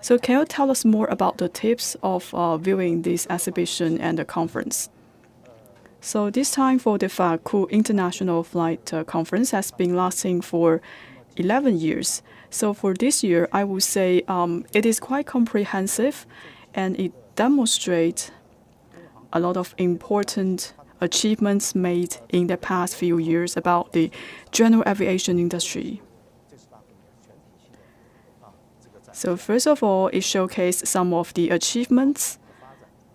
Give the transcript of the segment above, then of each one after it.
So can you tell us more about the tips of viewing this exhibition and the conference? So this time for the Faku International Flight Conference has been lasting for 11 years. So for this year, I would say it is quite comprehensive and it demonstrates a lot of important achievements made in the past few years about the general aviation industry. So first of all, it showcased some of the achievements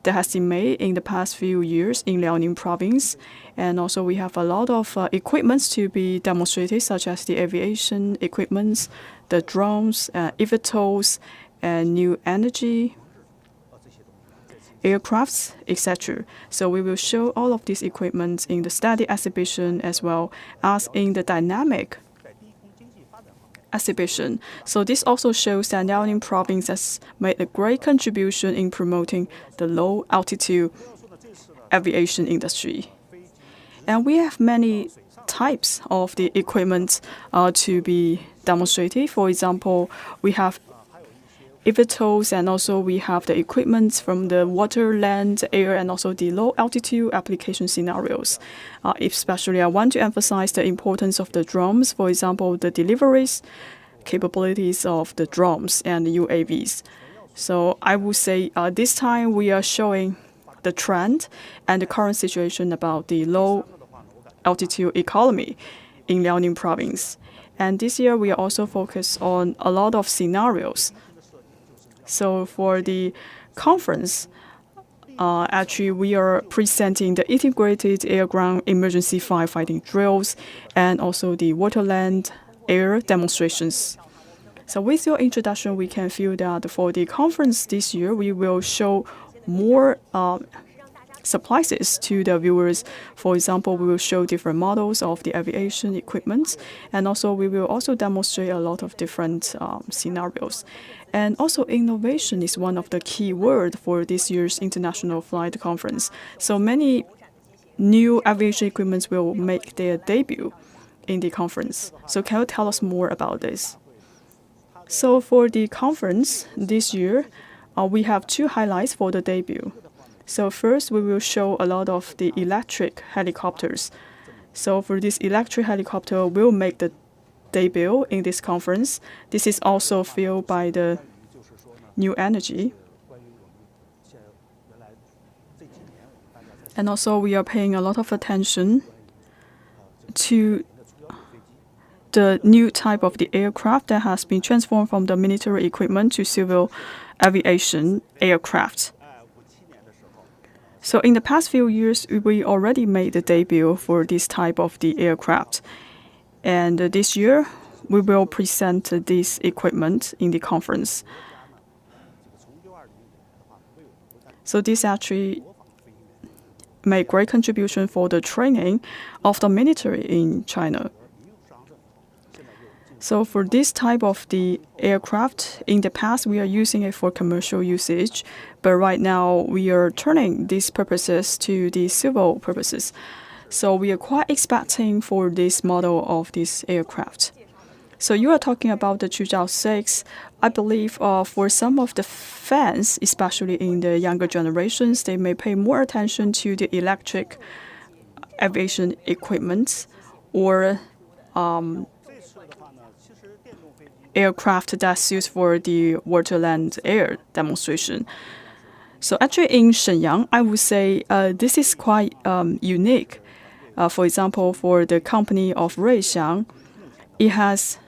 that has been made in the past few years in Liaoning province. And also we have a lot of equipments to be demonstrated, such as the aviation equipments, the drones, eVTOLs, and new energy aircrafts, etc. So we will show all of these equipment in the study exhibition as well as in the dynamic exhibition. So this also shows that Liaoning province has made a great contribution in promoting the low altitude aviation industry. And we have many types of the equipment to be demonstrated. For example, we have eVTOLs, and also we have the equipment from the water, land, air, and also the low altitude application scenarios. Especially, I want to emphasize the importance of the drones. For example, the deliveries capabilities of the drones and the UAVs. So I would say this time we are showing the trend and the current situation about the low altitude economy in Liaoning province. And this year we are also focused on a lot of scenarios. So for the conference, actually we are presenting the integrated air-ground emergency firefighting drills and also the water-land air demonstrations. So with your introduction, we can feel that for the conference this year, we will show more surprises to the viewers. For example, we will show different models of the aviation equipment, and also we will also demonstrate a lot of different scenarios. And also innovation is one of the key words for this year's International Flight Conference. So many new aviation equipments will make their debut in the conference. So can you tell us more about this? So for the conference this year, we have two highlights for the debut. So first, we will show a lot of the electric helicopters. So for this electric helicopter will make the debut in this conference. This is also fueled by the new energy. And also we are paying a lot of attention to the new type of the aircraft that has been transformed from the military equipment to civil aviation aircraft. So in the past few years, we already made the debut for this type of the aircraft. And this year, we will present this equipment in the conference. So this actually made great contribution for the training of the military in China. So for this type of the aircraft, in the past we are using it for commercial usage, but right now we are turning these purposes to the civil purposes. So we are quite expecting for this model of this aircraft. So you are talking about the Chuzhao 6. I believe for some of the fans, especially in the younger generations, they may pay more attention to the electric aviation equipment or aircraft that's used for the water, land, air demonstration. So actually in Shenyang, I would say this is quite unique. For example, for the company of Ruixiang, it has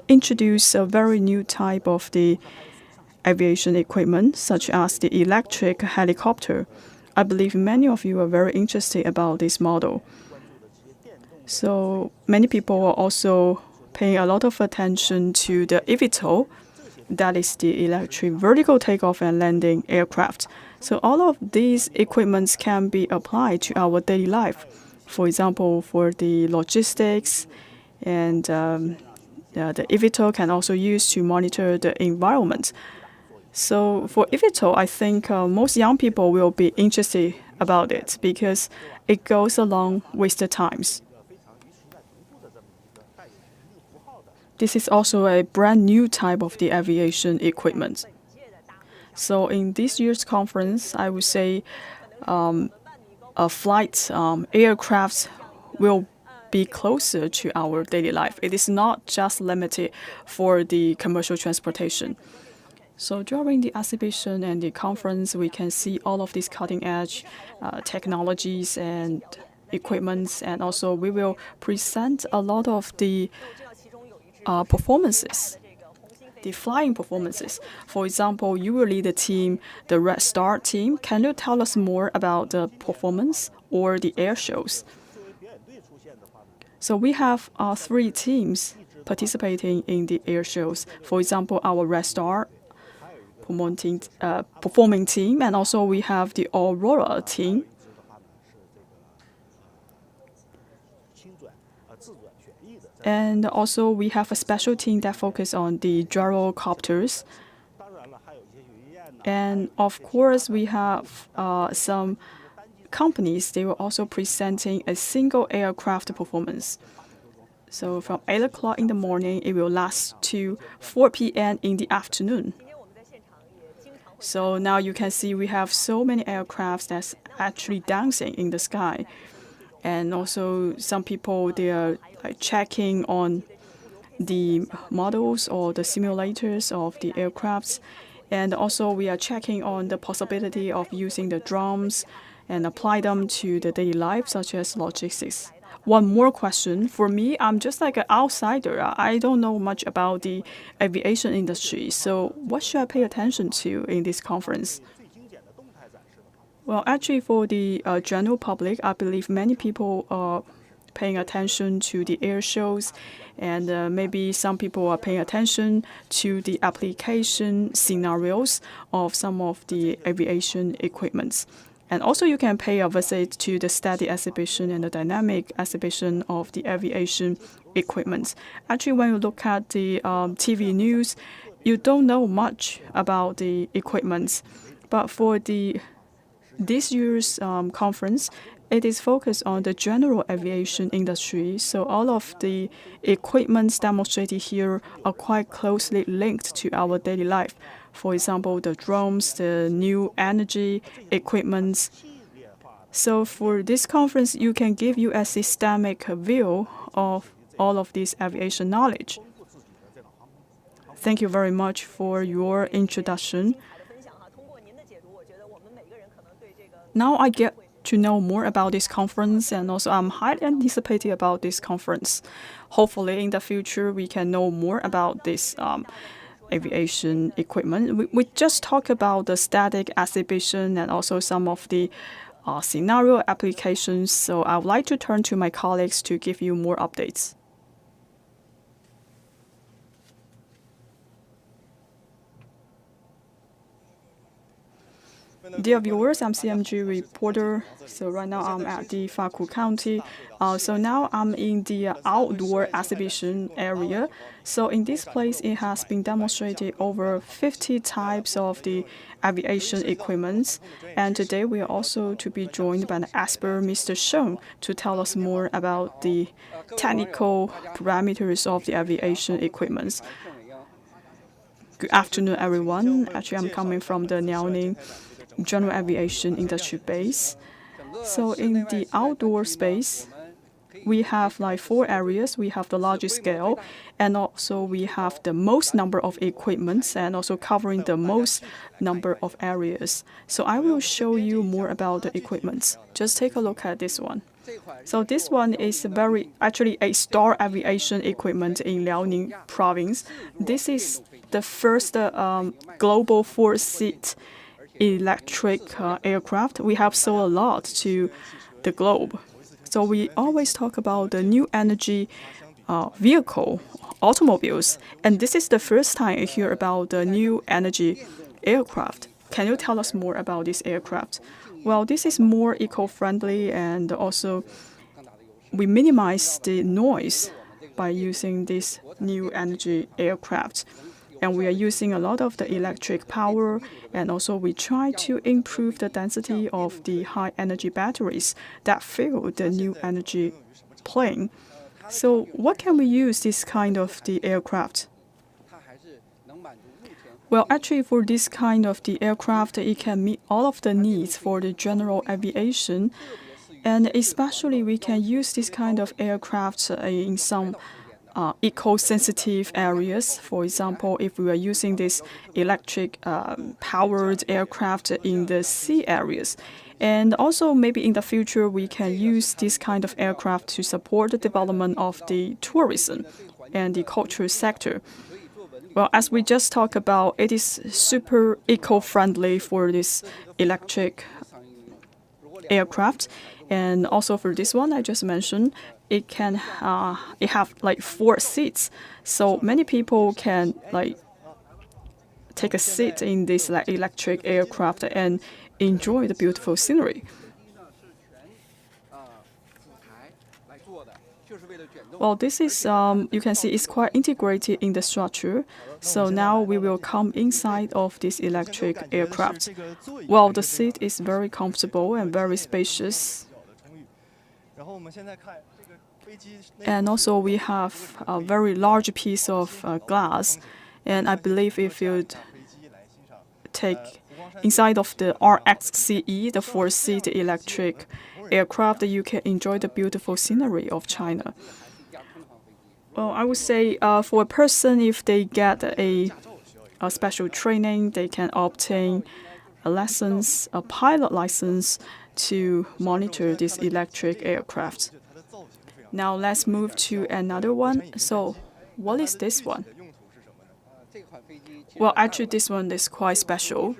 introduced a very new type of the aviation equipment, such as the electric helicopter. I believe many of you are very interested about this model. So many people are also paying a lot of attention to the eVTOL, that is the electric vertical takeoff and landing aircraft. So all of these equipments can be applied to our daily life. For example, for the logistics, and the eVTOL can also use to monitor the environment. So for eVTOL, I think most young people will be interested about it because it goes along with the times. This is also a brand new type of the aviation equipment. So in this year's conference, I would say aircrafts will be closer to our daily life. It is not just limited for the commercial transportation. So during the exhibition and the conference, we can see all of these cutting-edge technologies and equipments, and also we will present a lot of the performances, the flying performances. For example, you will lead the team, the Red Star team. Can you tell us more about the performance or the air shows? So we have 3 teams participating in the air shows. For example, our Red Star performing team, and also we have the Aurora team. And also we have a special team that focuses on the gyrocopters. And of course, we have some companies, they were also presenting a single aircraft performance. So from 8 o'clock in the morning, it will last to 4 p.m. in the afternoon. So now you can see we have so many aircrafts that's actually dancing in the sky. And also some people, they are checking on the models or the simulators of the aircrafts. And also we are checking on the possibility of using the drones and apply them to the daily life, such as logistics. One more question. For me, I'm just like an outsider. I don't know much about the aviation industry. So what should I pay attention to in this conference? Well, actually, for the general public, I believe many people are paying attention to the air shows, and maybe some people are paying attention to the application scenarios of some of the aviation equipments. And also you can pay a visit to the static exhibition and the dynamic exhibition of the aviation equipment. Actually, when you look at the TV news, you don't know much about the equipment. But for this year's conference, it is focused on the general aviation industry. So all of the equipments demonstrated here are quite closely linked to our daily life. For example, the drones, the new energy equipments. So for this conference, you can give you a systemic view of all of this aviation knowledge. Thank you very much for your introduction. Now I get to know more about this conference, and also I'm highly anticipated about this conference. Hopefully in the future we can know more about this aviation equipment. We just talked about the static exhibition and also some of the scenario applications. So I would like to turn to my colleagues to give you more updates. Dear viewers, I'm CMG reporter. So right now I'm at the Faku County. So now I'm in the outdoor exhibition area. So in this place, it has been demonstrated over 50 types of the aviation equipments. And today we are also to be joined by an expert, Mr. Sheng, to tell us more about the technical parameters of the aviation equipments. Good afternoon, everyone. Actually, I'm coming from the Liaoning General Aviation Industry Base. So in the outdoor space, we have like 4 areas. We have the largest scale, and also we have the most number of equipments, and also covering the most number of areas. So I will show you more about the equipments. Just take a look at this one. So this one is actually a Star Aviation equipment in Liaoning province. This is the first global 4-seat electric aircraft. We have sold a lot to the globe. So we always talk about the new energy vehicle, automobiles. And this is the first time I hear about the new energy aircraft. Can you tell us more about this aircraft? Well, this is more eco-friendly, and also we minimize the noise by using this new energy aircraft. And we are using a lot of the electric power, and also we try to improve the density of the high energy batteries that fill the new energy plane. So what can we use this kind of the aircraft? Well, actually, for this kind of the aircraft, it can meet all of the needs for the general aviation. And especially, we can use this kind of aircraft in some eco-sensitive areas. For example, if we are using this electric powered aircraft in the sea areas. And also, maybe in the future, we can use this kind of aircraft to support the development of the tourism and the cultural sector. Well, as we just talked about, it is super eco-friendly for this electric aircraft. And also for this one I just mentioned, it have like 4 seats. So many people can like take a seat in this like electric aircraft and enjoy the beautiful scenery. Well, this is, you can see it's quite integrated in the structure. So now we will come inside of this electric aircraft. Well, the seat is very comfortable and very spacious. And also we have a very large piece of glass. And I believe if you take inside of the RXCE, the 4-seat electric aircraft, you can enjoy the beautiful scenery of China. Well, I would say for a person, if they get a special training, they can obtain a pilot license to monitor this electric aircraft. Now let's move to another one. So what is this one? Well, actually this one is quite special.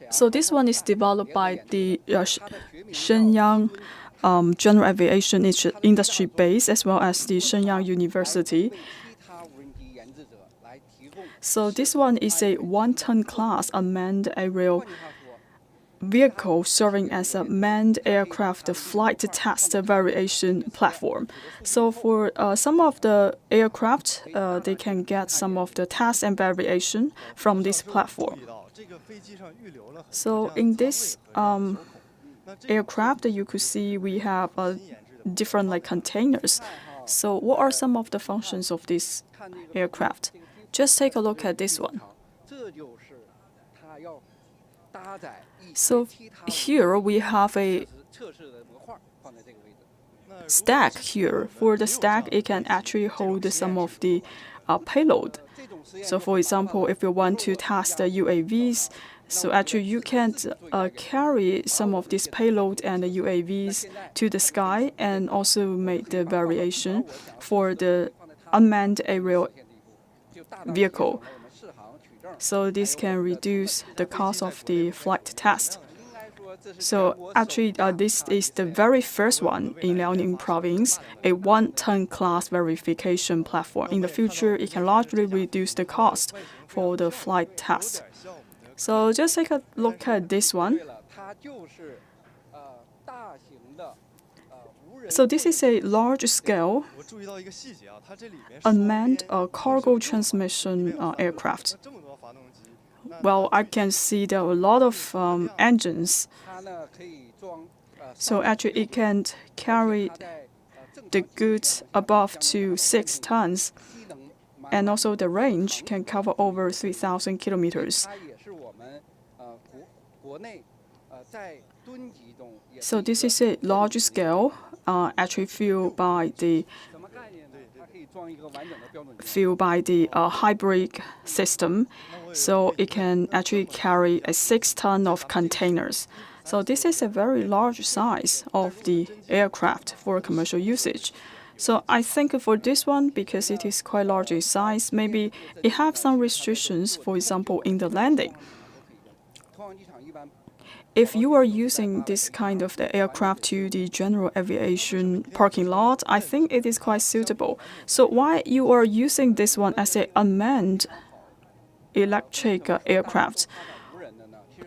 So this one is developed by the Shenyang General Aviation Industry Base as well as the Shenyang University. So this one is a 1-ton class unmanned aerial vehicle serving as a manned aircraft flight test variation platform. So for some of the aircraft, they can get some of the tests and variation from this platform. So in this aircraft, you could see we have different like containers. So what are some of the functions of this aircraft? Just take a look at this one. So here we have a stack here. For the stack, it can actually hold some of the payload. So for example, if you want to test the UAVs, so actually you can carry some of this payload and the UAVs to the sky and also make the variation for the unmanned aerial vehicle. So this can reduce the cost of the flight test. So actually this is the very first one in Liaoning province, a 1-ton class verification platform. In the future, it can largely reduce the cost for the flight test. So just take a look at this one. So this is a large-scale unmanned cargo transmission aircraft. Well, I can see there are a lot of engines. So actually it can carry the goods above to 6 tons. And also the range can cover over 3,000 kilometers. So this is a large scale, actually fueled by the hybrid system. So it can actually carry a 6 ton of containers. So this is a very large size of the aircraft for commercial usage. So I think for this one, because it is quite large in size, maybe it has some restrictions, for example, in the landing. If you are using this kind of the aircraft to the general aviation parking lot, I think it is quite suitable. So why you are using this one as an unmanned electric aircraft?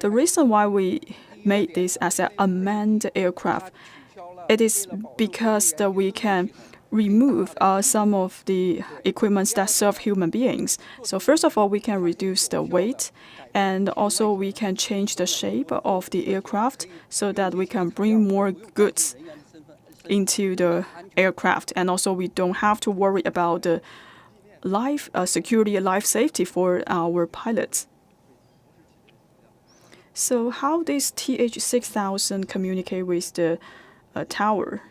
The reason why we made this as an unmanned aircraft, it is because that we can remove some of the equipment that serve human beings. So first of all, we can reduce the weight, and also we can change the shape of the aircraft so that we can bring more goods. into the aircraft, and also we don't have to worry about the life security, life safety for our pilots. So how does TH6000 communicate with the tower?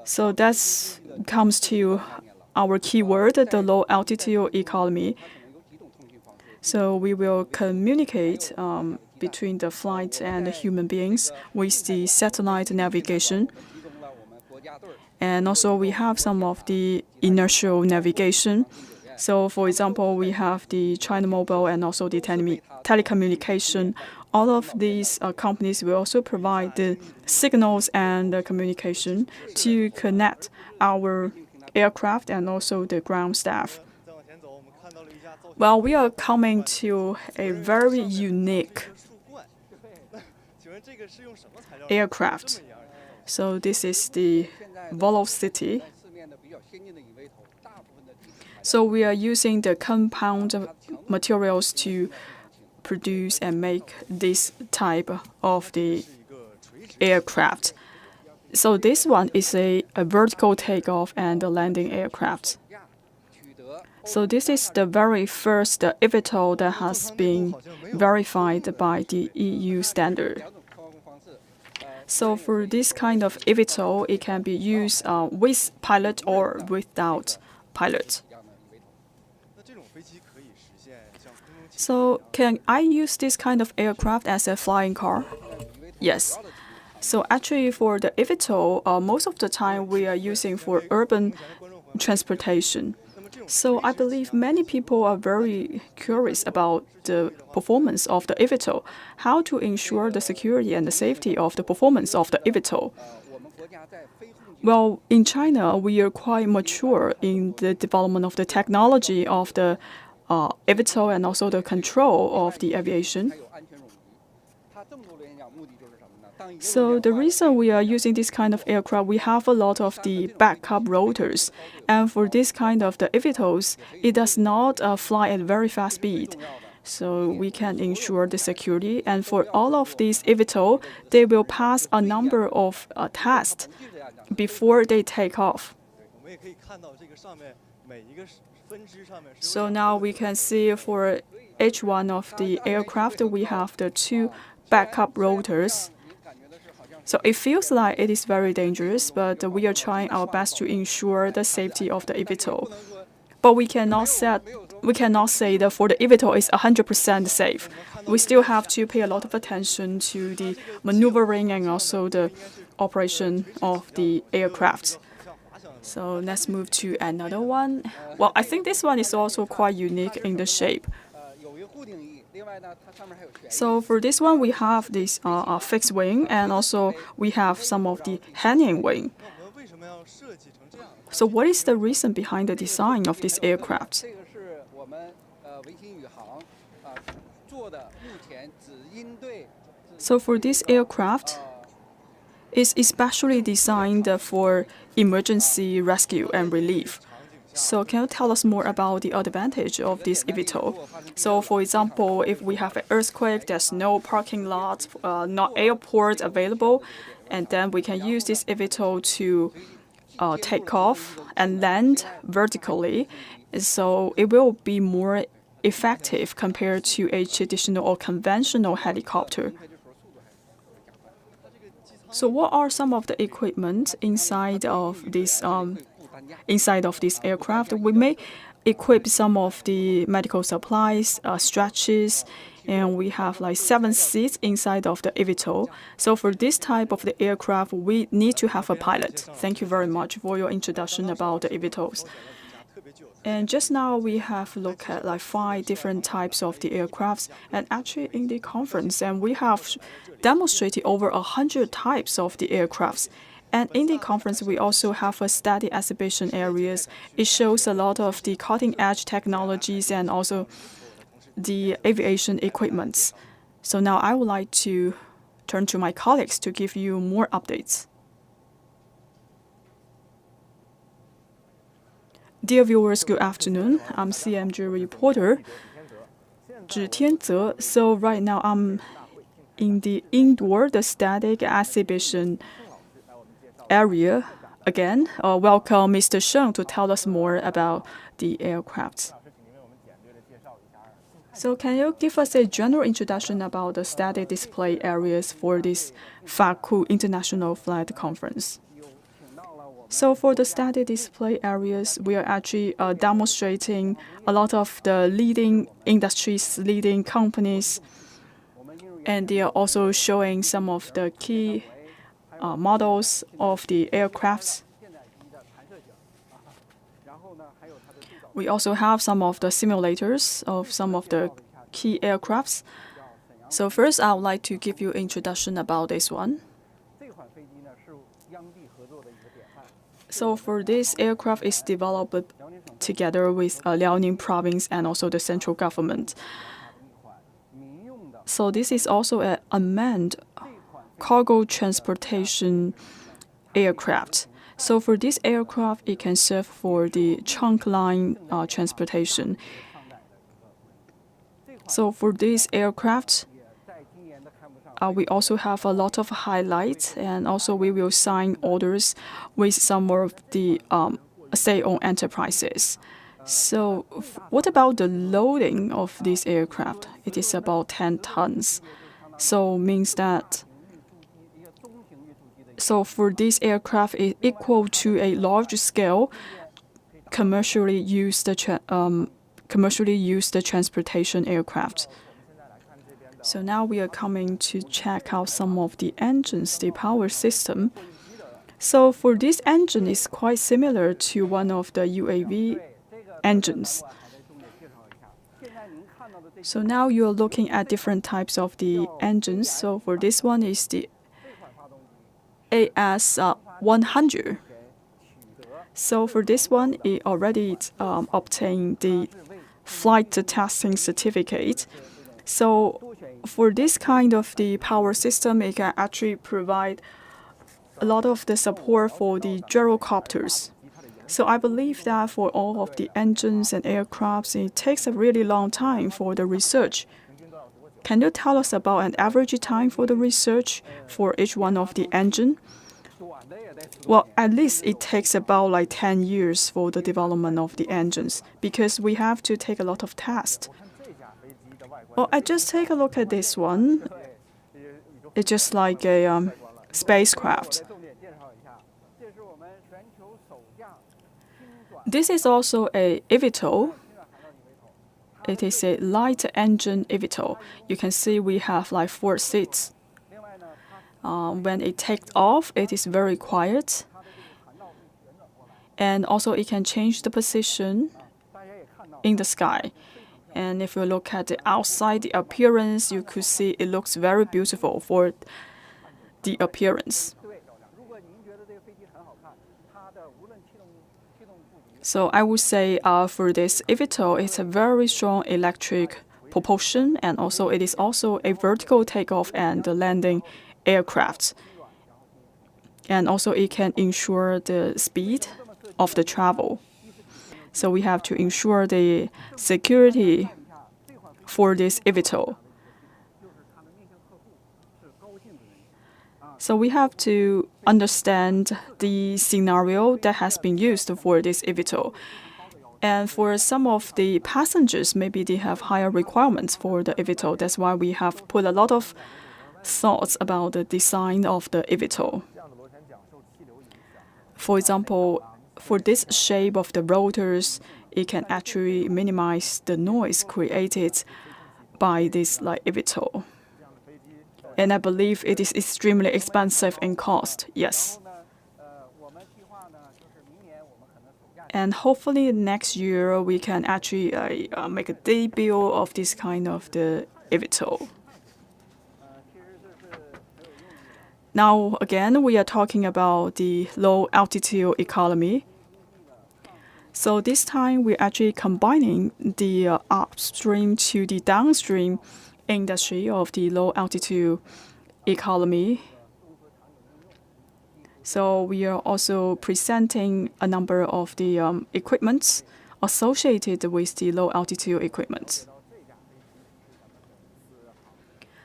So that comes to our keyword, the low altitude economy. So we will communicate between the flight and the human beings with the satellite navigation. And also we have some of the inertial navigation. So for example, we have the China Mobile and also the telecommunication. All of these companies will also provide the signals and the communication to connect our aircraft and also the ground staff. Well, we are coming to a very unique aircraft. So this is the Velocity. So we are using the compound materials to produce and make this type of the aircraft. So this one is a vertical takeoff and landing aircraft. So this is the very first eVTOL that has been verified by the EU standard. So for this kind of eVTOL, it can be used with pilot or without pilot. So can I use this kind of aircraft as a flying car? Yes. So actually for the eVTOL, most of the time we are using for urban transportation. So I believe many people are very curious about the performance of the eVTOL, how to ensure the security and the safety of the performance of the eVTOL. Well, in China, we are quite mature in the development of the technology of the eVTOL and also the control of the aviation. So the reason we are using this kind of aircraft, we have a lot of the backup rotors. And for this kind of the eVTOLs, it does not fly at very fast speed. So we can ensure the security. And for all of these eVTOL, they will pass a number of tests before they take off. So now we can see for each one of the aircraft, we have the two backup rotors. So it feels like it is very dangerous, but we are trying our best to ensure the safety of the eVTOL. But we cannot say that for the eVTOL is 100% safe. We still have to pay a lot of attention to the maneuvering and also the operation of the aircraft. So let's move to another one. Well, I think this one is also quite unique in the shape. So for this one, we have this fixed wing, and also we have some of the hanging wing. So what is the reason behind the design of this aircraft? So for this aircraft, it's especially designed for emergency rescue and relief. So can you tell us more about the advantage of this eVTOL? So for example, if we have an earthquake, there's no parking lot, not airport available, and then we can use this eVTOL to take off and land vertically. So it will be more effective compared to a traditional or conventional helicopter. So what are some of the equipment inside of this aircraft? We may equip some of the medical supplies, stretches, and we have like 7 seats inside of the eVTOL. So for this type of the aircraft, we need to have a pilot. Thank you very much for your introduction about the eVTOLs. And just now we have looked at like 5 different types of the aircrafts, and actually in the conference, and we have demonstrated over 100 types of the aircrafts. And in the conference, we also have a study exhibition areas. It shows a lot of the cutting-edge technologies and also the aviation equipments. So now I would like to turn to my colleagues to give you more updates. Dear viewers, good afternoon. I'm CMG reporter Zhi Tianze. So right now I'm In the indoor, the static exhibition area, again, welcome Mr. Sheng to tell us more about the aircraft. So can you give us a general introduction about the static display areas for this Faku International Flight Conference? So for the static display areas, we are actually demonstrating a lot of the leading industries, leading companies, and they are also showing some of the key models of the aircrafts. We also have some of the simulators of some of the key aircrafts. So first, I would like to give you an introduction about this one. So for this aircraft is developed together with Liaoning province and also the central government. So this is also an unmanned cargo transportation aircraft. So for this aircraft, it can serve for the trunk line transportation. So for this aircraft, we also have a lot of highlights, and also we will sign orders with some of the state-owned enterprises. So what about the loading of this aircraft? It is about 10 tons. So means that for this aircraft, it equal to a large scale commercially used transportation aircraft. So now we are coming to check out some of the engines, the power system. So for this engine, it's quite similar to one of the UAV engines. So now you're looking at different types of the engines. So for this one is the AS100. So for this one, it already obtained the flight testing certificate. So for this kind of the power system, it can actually provide a lot of the support for the gyrocopters. So I believe that for all of the engines and aircrafts, it takes a really long time for the research. Can you tell us about an average time for the research for each one of the engine? Well, at least it takes about like 10 years for the development of the engines, because we have to take a lot of tests. Well, I just take a look at this one. It's just like a spacecraft. This is also a eVTOL. It is a light engine eVTOL. You can see we have like 4 seats. When it takes off, it is very quiet. And also it can change the position in the sky. And if you look at the outside, the appearance, you could see it looks very beautiful for the appearance. So I would say for this eVTOL, it's a very strong electric propulsion, and also it is also a vertical takeoff and landing aircraft. And also it can ensure the speed of the travel. So we have to ensure the security for this eVTOL. So we have to understand the scenario that has been used for this eVTOL. And for some of the passengers, maybe they have higher requirements for the eVTOL. That's why we have put a lot of thoughts about the design of the eVTOL. For example, for this shape of the rotors, it can actually minimize the noise created by this eVTOL. And I believe it is extremely expensive in cost, yes. And hopefully next year we can actually make a debut of this kind of the eVTOL. Now again, we are talking about the low altitude economy. So this time we're actually combining the upstream to the downstream industry of the low altitude economy. So we are also presenting a number of the equipments associated with the low altitude equipment.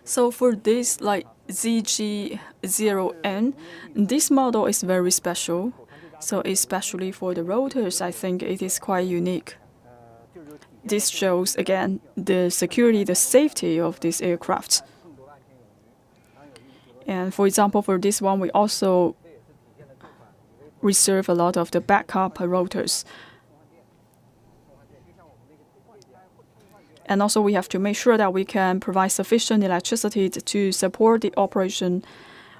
So for this like ZG0N, this model is very special. So especially for the rotors, I think it is quite unique. This shows again the security, the safety of this aircraft. And for example, for this one, we also reserve a lot of the backup rotors. And also we have to make sure that we can provide sufficient electricity to support the operation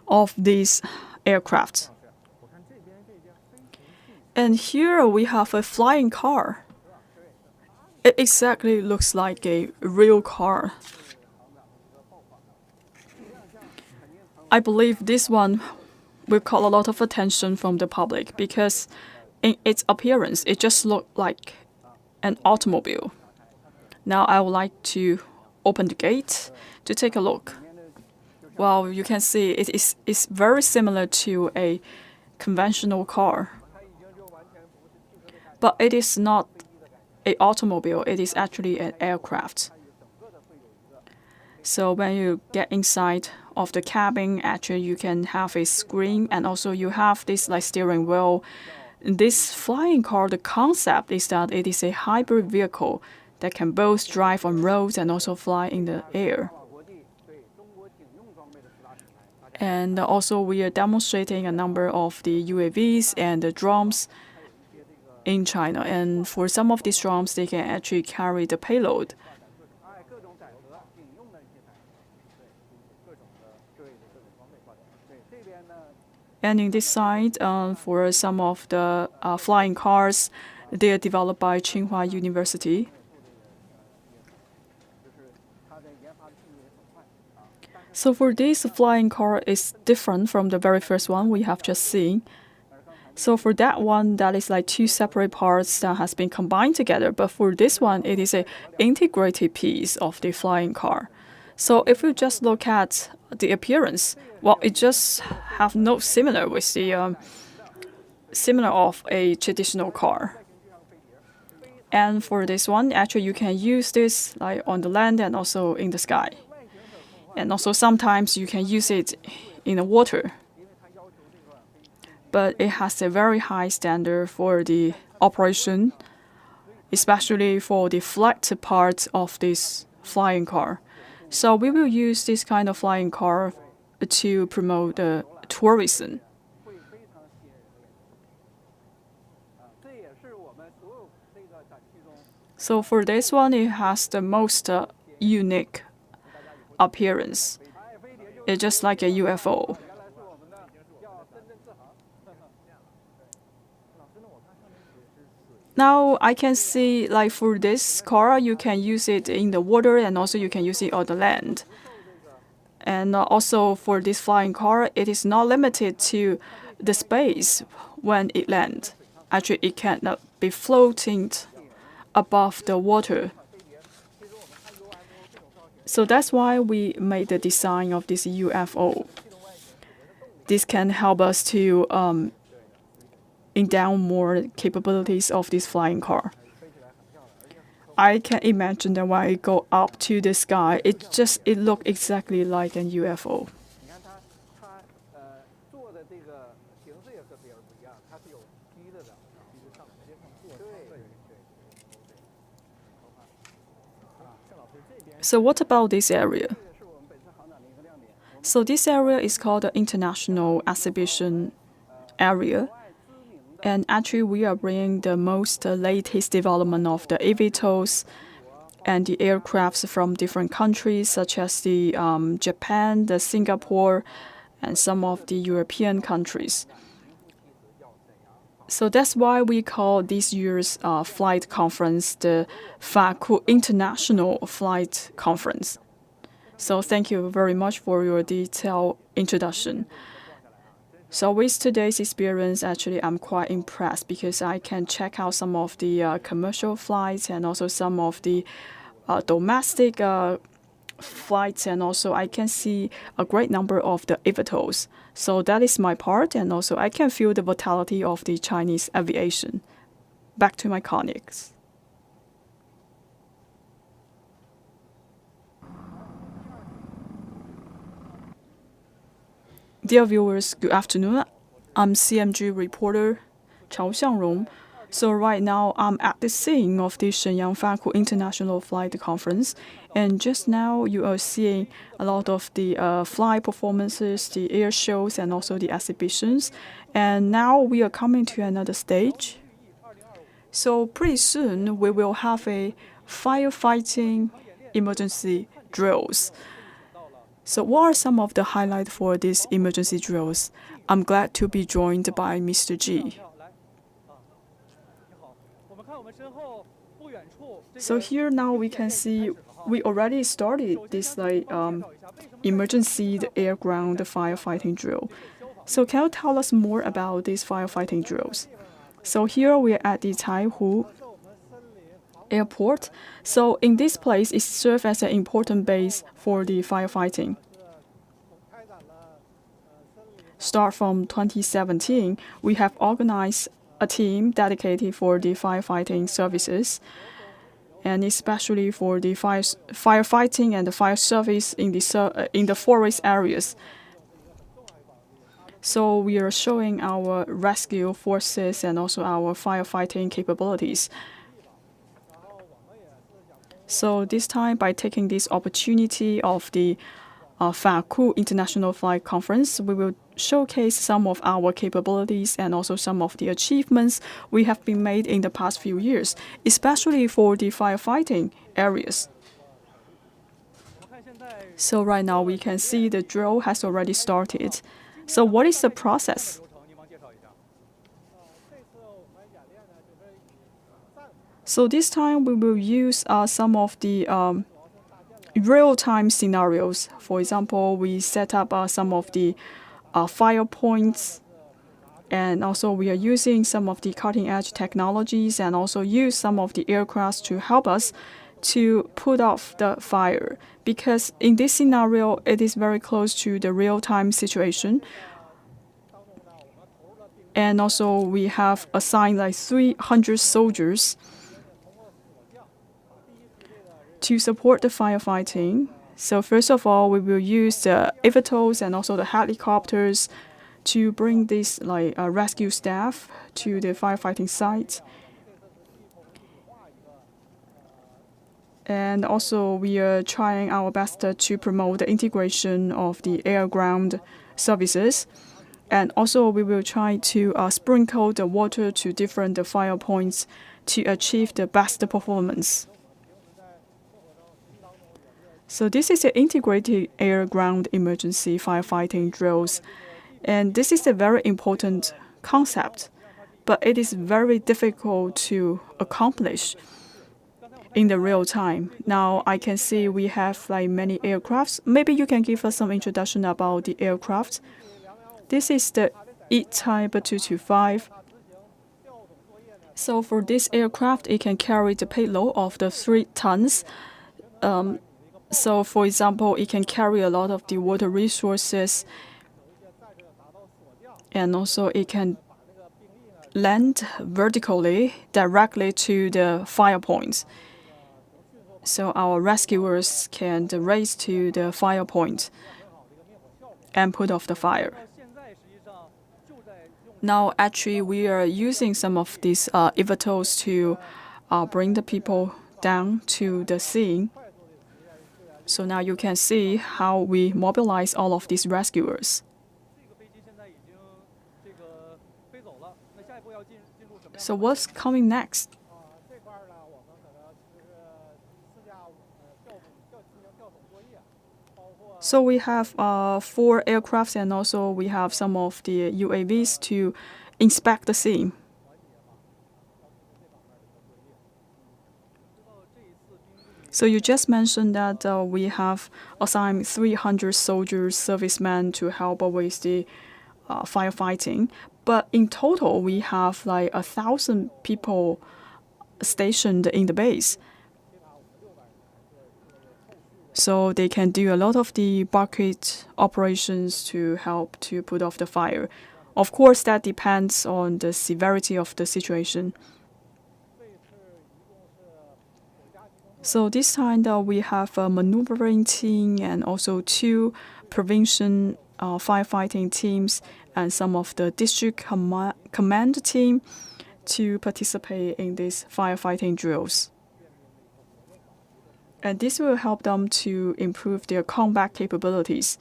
of these aircraft. And here we have a flying car. It exactly looks like a real car. I believe this one will call a lot of attention from the public because in its appearance, it just looked like an automobile. Now I would like to open the gate to take a look. Well, you can see it's very similar to a conventional car. But it is not an automobile, it is actually an aircraft. So when you get inside of the cabin, actually you can have a screen and also you have this like steering wheel. This flying car, the concept is that it is a hybrid vehicle that can both drive on roads and also fly in the air. And also we are demonstrating a number of the UAVs and the drones in China. And for some of these drones, they can actually carry the payload. And in this side, for some of the flying cars, they are developed by Tsinghua University. So for this flying car is different from the very first one we have just seen. So for that one, that is like two separate parts that has been combined together. But for this one, it is an integrated piece of the flying car. So if you just look at the appearance, well, it just have no similar with the similar of a traditional car. And for this one, actually you can use this like on the land and also in the sky. And also sometimes you can use it in the water. But it has a very high standard for the operation, especially for the flight part of this flying car. So we will use this kind of flying car to promote the tourism. So for this one, it has the most unique appearance. It's just like a UFO. Now I can see like for this car, you can use it in the water and also you can use it on the land. And also for this flying car, it is not limited to the space when it lands. Actually, it can be floating above the water. So that's why we made the design of this UFO. This can help us to endow more capabilities of this flying car. I can imagine that when it go up to the sky, it looks exactly like an UFO. So what about this area? So this area is called the International Exhibition Area. And actually, we are bringing the most latest development of the eVTOLs and the aircrafts from different countries, such as the Japan, the Singapore, and some of the European countries. So that's why we call this year's flight conference the Faku International Flight Conference. So thank you very much for your detailed introduction. So with today's experience, actually, I'm quite impressed because I can check out some of the commercial flights and also some of the domestic flights, and also I can see a great number of the eVTOLs. So that is my part, and also I can feel the vitality of the Chinese aviation. Back to my colleagues. Dear viewers, good afternoon. I'm CMG reporter Chao Xiangrong. So right now I'm at the scene of the Shenyang Faku International Flight Conference, and just now you are seeing a lot of the flight performances, the air shows, and also the exhibitions. And now we are coming to another stage. So pretty soon we will have a firefighting emergency drills. So what are some of the highlights for these emergency drills? I'm glad to be joined by Mr. G. So here now we can see we already started this emergency air-ground firefighting drill. So can you tell us more about these firefighting drills? So here we are at the Taihu Airport. So in this place, it serves as an important base for the firefighting. Start from 2017, we have organized a team dedicated for the firefighting services, and especially for the firefighting and the fire service in the forest areas. So we are showing our rescue forces and also our firefighting capabilities. So this time, by taking this opportunity of the Faku International Flight Conference, we will showcase some of our capabilities and also some of the achievements we have been made in the past few years, especially for the firefighting areas. So right now we can see the drill has already started. So what is the process? So this time we will use some of the real-time scenarios. For example, we set up some of the fire points, and also we are using some of the cutting-edge technologies and also use some of the aircrafts to help us to put off the fire. Because in this scenario, it is very close to the real-time situation. And also we have assigned like 300 soldiers to support the firefighting. So first of all, we will use the aviators and also the helicopters to bring this rescue staff to the firefighting site. And also we are trying our best to promote the integration of the air-ground services. And also we will try to sprinkle the water to different fire points to achieve the best performance. So this is an integrated air-ground emergency firefighting drills. And this is a very important concept, but it is very difficult to accomplish in the real time. Now I can see we have like many aircrafts. Maybe you can give us some introduction about the aircraft. This is the E-Type 225. So for this aircraft, it can carry the payload of the 3 tons. So for example, it can carry a lot of the water resources, and also it can land vertically directly to the fire points. So our rescuers can race to the fire point and put off the fire. Now actually we are using some of these aviators to bring the people down to the scene. So now you can see how we mobilize all of these rescuers. So what's coming next? So we have 4 aircrafts, and also we have some of the UAVs to inspect the scene. So you just mentioned that we have assigned 300 soldiers, servicemen to help with the firefighting. But in total, we have like 1,000 people stationed in the base. So they can do a lot of the bucket operations to help to put off the fire. Of course, that depends on the severity of the situation. So this time we have a maneuvering team and also 2 prevention firefighting teams and some of the district command team to participate in these firefighting drills. And this will help them to improve their combat capabilities.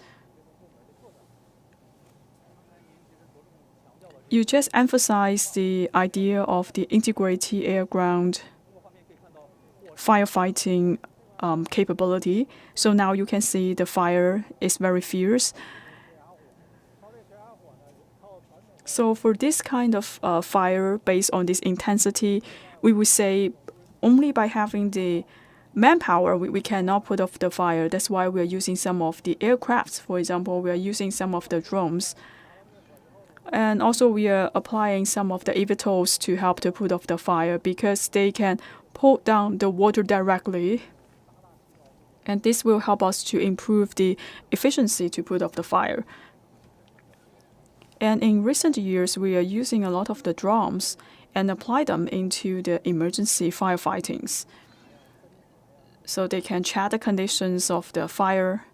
You just emphasize the idea of the integrated air-ground firefighting capability. So now you can see the fire is very fierce. So for this kind of fire, based on this intensity, we would say only by having the manpower, we cannot put off the fire. That's why we are using some of the aircrafts. For example, we are using some of the drones. And also we are applying some of the eVTOLs to help to put off the fire because they can pull down the water directly. And this will help us to improve the efficiency to put off the fire. And in recent years, we are using a lot of the drones and apply them into the emergency firefightings. So they can check the conditions of the fire.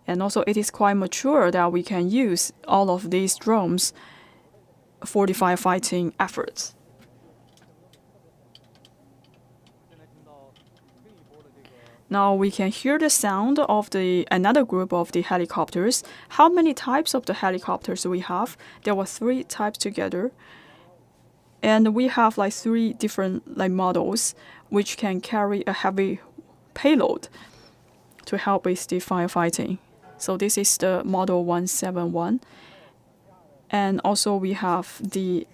And also it is quite mature that we can use all of these drones for the firefighting efforts. Now we can hear the sound of another group of the helicopters. How many types of the helicopters we have? There were 3 types together. And we have like 3 different models which can carry a heavy payload to help with the firefighting. So this is the model 171. And also we have the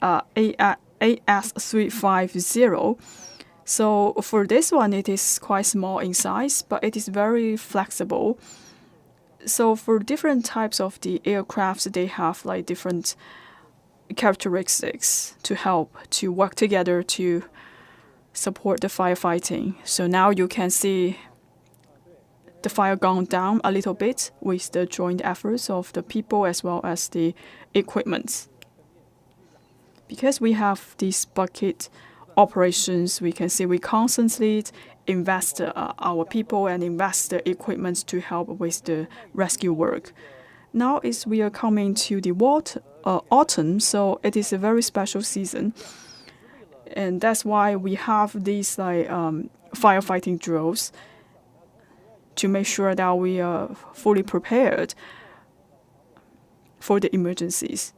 AS350. So for this one, it is quite small in size, but it is very flexible. So for different types of the aircrafts, they have like different characteristics to help to work together to support the firefighting. So now you can see the fire gone down a little bit with the joint efforts of the people as well as the equipment. Because we have these bucket operations, we can see we constantly invest our people and invest the equipment to help with the rescue work. Now we are coming to the autumn, so it is a very special season. And that's why we have these firefighting drills to make sure that we are fully prepared for the emergencies.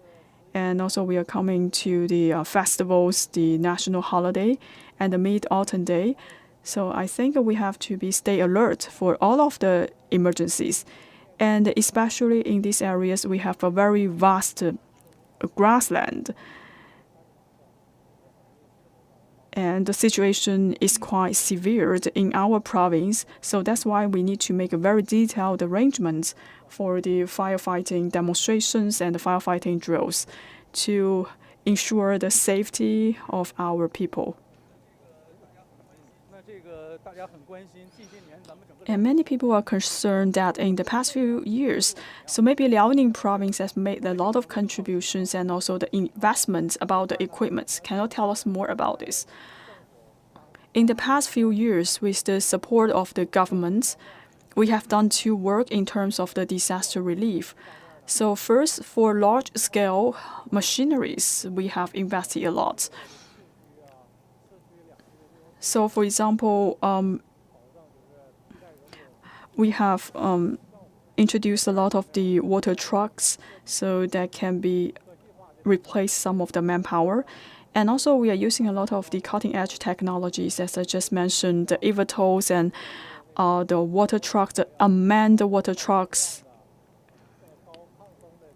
And also we are coming to the festivals, the national holiday, and the Mid-Autumn Day. So I think we have to stay alert for all of the emergencies. And especially in these areas, we have a very vast grassland. And the situation is quite severe in our province. So that's why we need to make a very detailed arrangements for the firefighting demonstrations and the firefighting drills to ensure the safety of our people. And many people are concerned that in the past few years, so maybe Liaoning province has made a lot of contributions and also the investments about the equipment. Can you tell us more about this? In the past few years, with the support of the government, we have done 2 work in terms of the disaster relief. So first, for large-scale machineries, we have invested a lot. So for example, we have introduced a lot of the water trucks so that can be replace some of the manpower. And also we are using a lot of the cutting-edge technologies, as I just mentioned, the eVTOLs and the water trucks, the unmanned water trucks,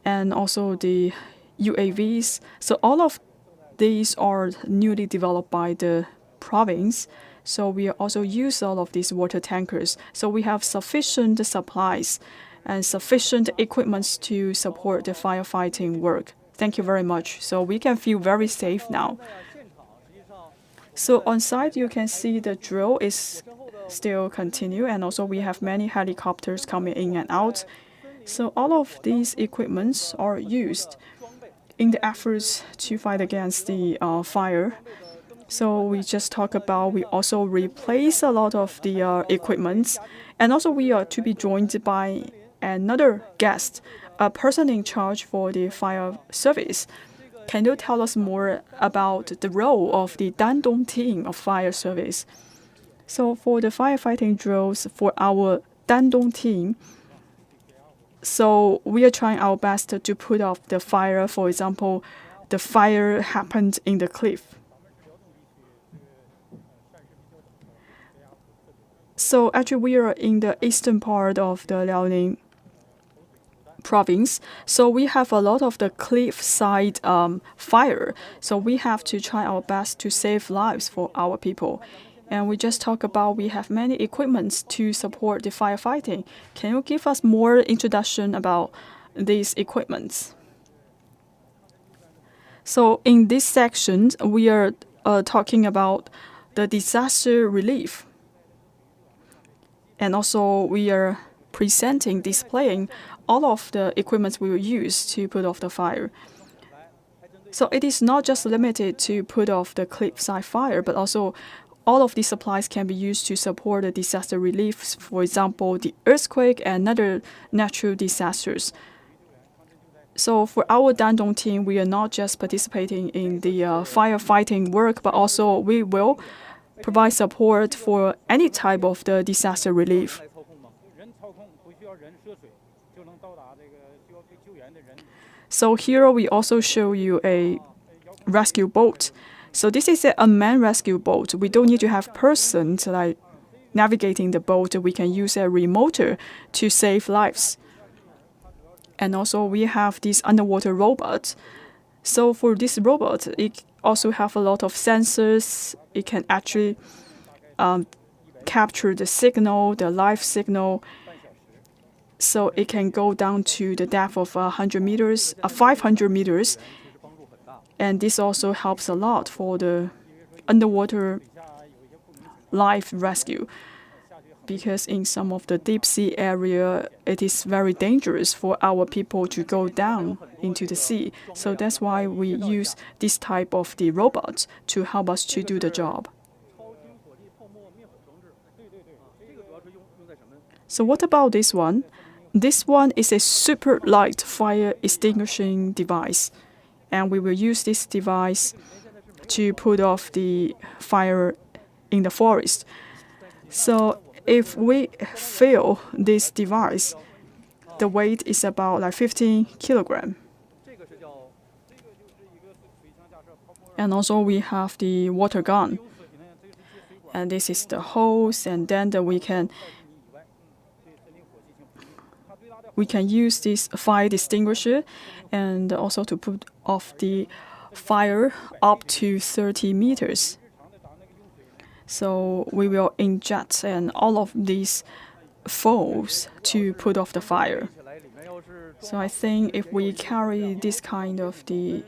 and also the UAVs. So all of these are newly developed by the province. So we also use all of these water tankers. So we have sufficient supplies and sufficient equipment to support the firefighting work. Thank you very much. So we can feel very safe now. So on site, you can see the drill is still continue, and also we have many helicopters coming in and out. So all of these equipments are used in the efforts to fight against the fire. So we just talk about we also replace a lot of the equipments, and also we are to be joined by another guest, a person in charge for the fire service. Can you tell us more about the role of the Dandong team of fire service? So for the firefighting drills for our Dandong team, so we are trying our best to put off the fire. For example, the fire happened in the cliff. So actually we are in the eastern part of the Liaoning province. So we have a lot of the cliffside fire. So we have to try our best to save lives for our people. And we just talked about we have many equipments to support the firefighting. Can you give us more introduction about these equipments? So in this section, we are talking about the disaster relief. And also we are displaying all of the equipment we will use to put off the fire. So it is not just limited to put off the cliffside fire, but also all of these supplies can be used to support the disaster relief, for example, the earthquake and other natural disasters. So for our Dandong team, we are not just participating in the firefighting work, but also we will provide support for any type of the disaster relief. So here we also show you a rescue boat. So this is an unmanned rescue boat. We don't need to have persons like navigating the boat. We can use a remoter to save lives. And also we have this underwater robot. So for this robot, it also have a lot of sensors. It can actually capture the signal, the live signal. So it can go down to the depth of 100 meters, 500 meters. And this also helps a lot for the underwater life rescue, because in some of the deep sea area, it is very dangerous for our people to go down into the sea. So that's why we use this type of the robots to help us to do the job. So what about this one? This one is a super light fire extinguishing device. And we will use this device to put off the fire in the forest. So if we fill this device, the weight is about like 15 kilograms. And also we have the water gun. And this is the hose, and then we can use this fire extinguisher and also to put off the fire up to 30 meters. So we will inject and all of these foams to put off the fire. So I think if we carry this kind of the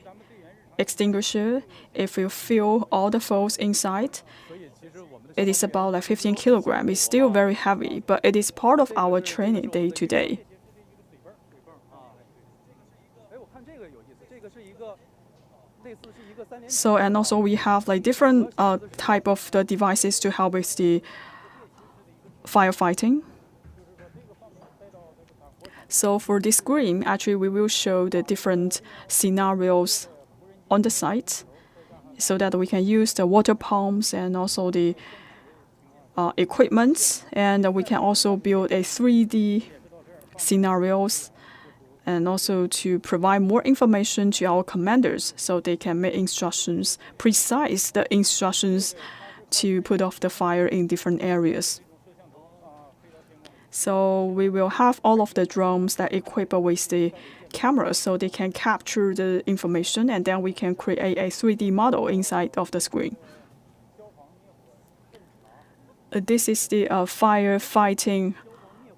extinguisher, if we fill all the foams inside, it is about like 15 kilograms. It's still very heavy, but it is part of our training day to day. So and also we have like different type of the devices to help with the firefighting. So for this screen, actually we will show the different scenarios on the site, so that we can use the water pumps and also the equipment, and we can also build a 3D scenarios, and also to provide more information to our commanders so they can make instructions, precise the instructions to put off the fire in different areas. So we will have all of the drones that equipped with the cameras so they can capture the information, and then we can create a 3D model inside of the screen. This is the firefighting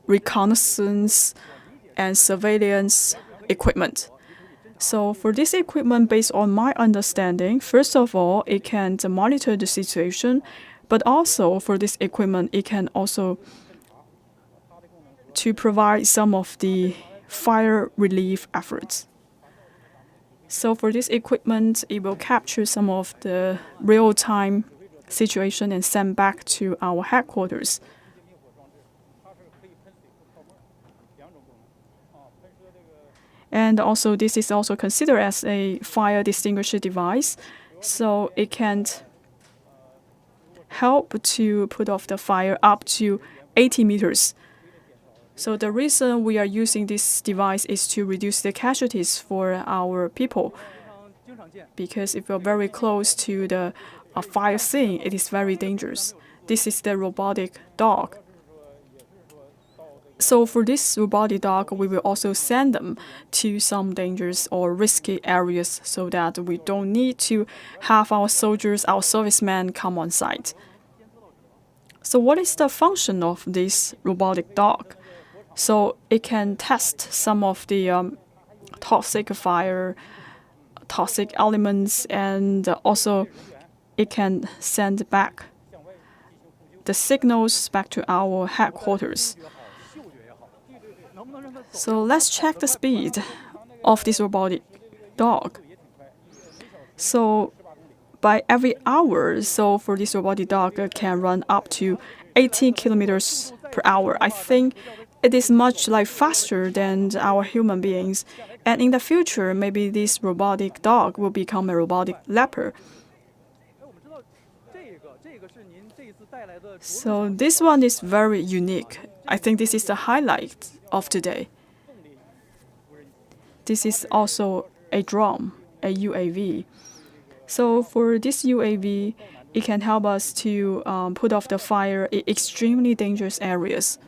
reconnaissance and surveillance equipment. So for this equipment, based on my understanding, first of all, it can monitor the situation, but also for this equipment, it can also to provide some of the fire relief efforts. So for this equipment, it will capture some of the real-time situation and send back to our headquarters. And also, this is also considered as a fire distinguisher device, so it can help to put off the fire up to 80 meters. So the reason we are using this device is to reduce the casualties for our people. Because if you're very close to the fire scene, it is very dangerous. This is the robotic dog. So for this robotic dog, we will also send them to some dangerous or risky areas so that we don't need to have our soldiers, our servicemen come on site. So what is the function of this robotic dog? So it can test some of the toxic fire, toxic elements, and also it can send back the signals back to our headquarters. So let's check the speed of this robotic dog. So by every hour, so for this robotic dog can run up to 80 kilometers per hour. I think it is much faster than our human beings. And in the future, maybe this robotic dog will become a robotic leopard. So this one is very unique. I think this is the highlight of today. This is also a drone, a UAV. So for this UAV, it can help us to put off the fire in extremely dangerous areas.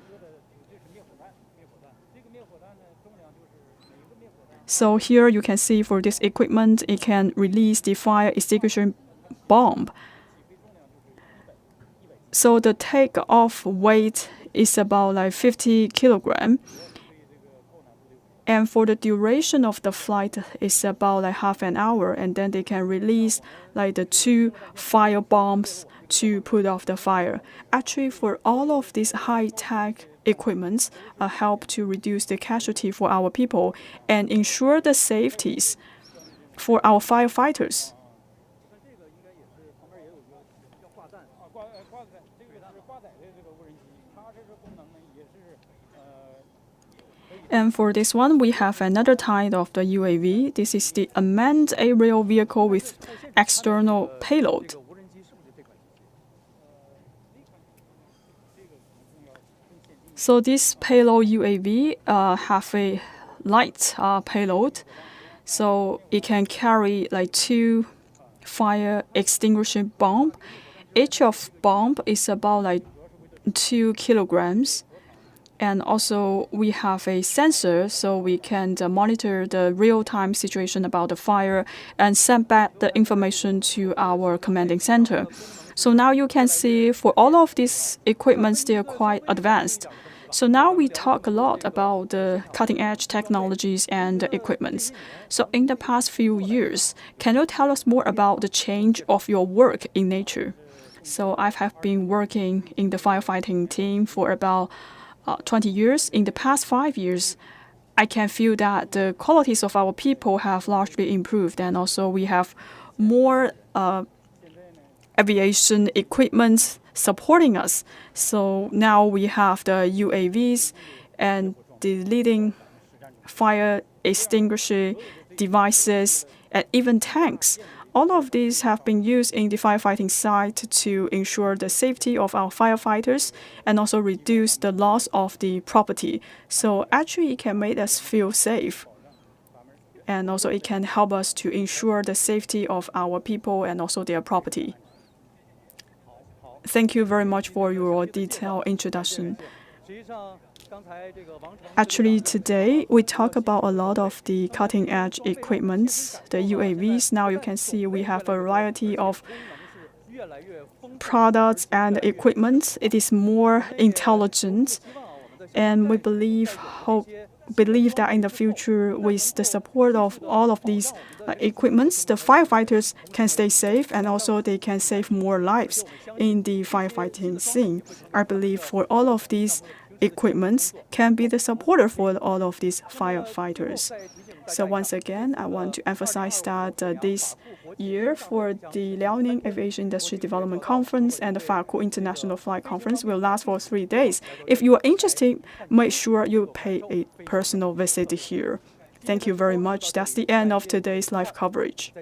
So here you can see for this equipment, it can release the fire extinguisher bomb. So the takeoff weight is about 50 kilograms. And for the duration of the flight is about half an hour, and then they can release the 2 fire bombs to put off the fire. Actually, for all of these high-tech equipments, help to reduce the casualty for our people and ensure the safeties for our firefighters. And for this one, we have another type of the UAV. This is the unmanned aerial vehicle with external payload. So this payload UAV have a light payload, so it can carry 2 fire extinguisher bomb. Each of bomb is about 2 kilograms. And also we have a sensor, so we can monitor the real-time situation about the fire and send back the information to our commanding center. So now you can see for all of these equipments, they are quite advanced. So now we talk a lot about the cutting-edge technologies and equipments. So in the past few years, can you tell us more about the change of your work in nature? So I have been working in the firefighting team for about 20 years. In the past 5 years, I can feel that the qualities of our people have largely improved, and also we have more aviation equipment supporting us. So now we have the UAVs and the leading fire extinguisher devices and even tanks. All of these have been used in the firefighting site to ensure the safety of our firefighters and also reduce the loss of the property. So actually it can make us feel safe. And also it can help us to ensure the safety of our people and also their property. Thank you very much for your detailed introduction. Actually, today we talk about a lot of the cutting-edge equipments, the UAVs. Now you can see we have a variety of products and equipment. It is more intelligent, and we believe that in the future, with the support of all of these equipments, the firefighters can stay safe and also they can save more lives in the firefighting scene. I believe for all of these equipments can be the supporter for all of these firefighters. So once again, I want to emphasize that this year for the Liaoning Aviation Industry Development Conference and the Faku International Flight Conference will last for 3 days. If you are interested, make sure you pay a personal visit here. Thank you very much. That's the end of today's live coverage.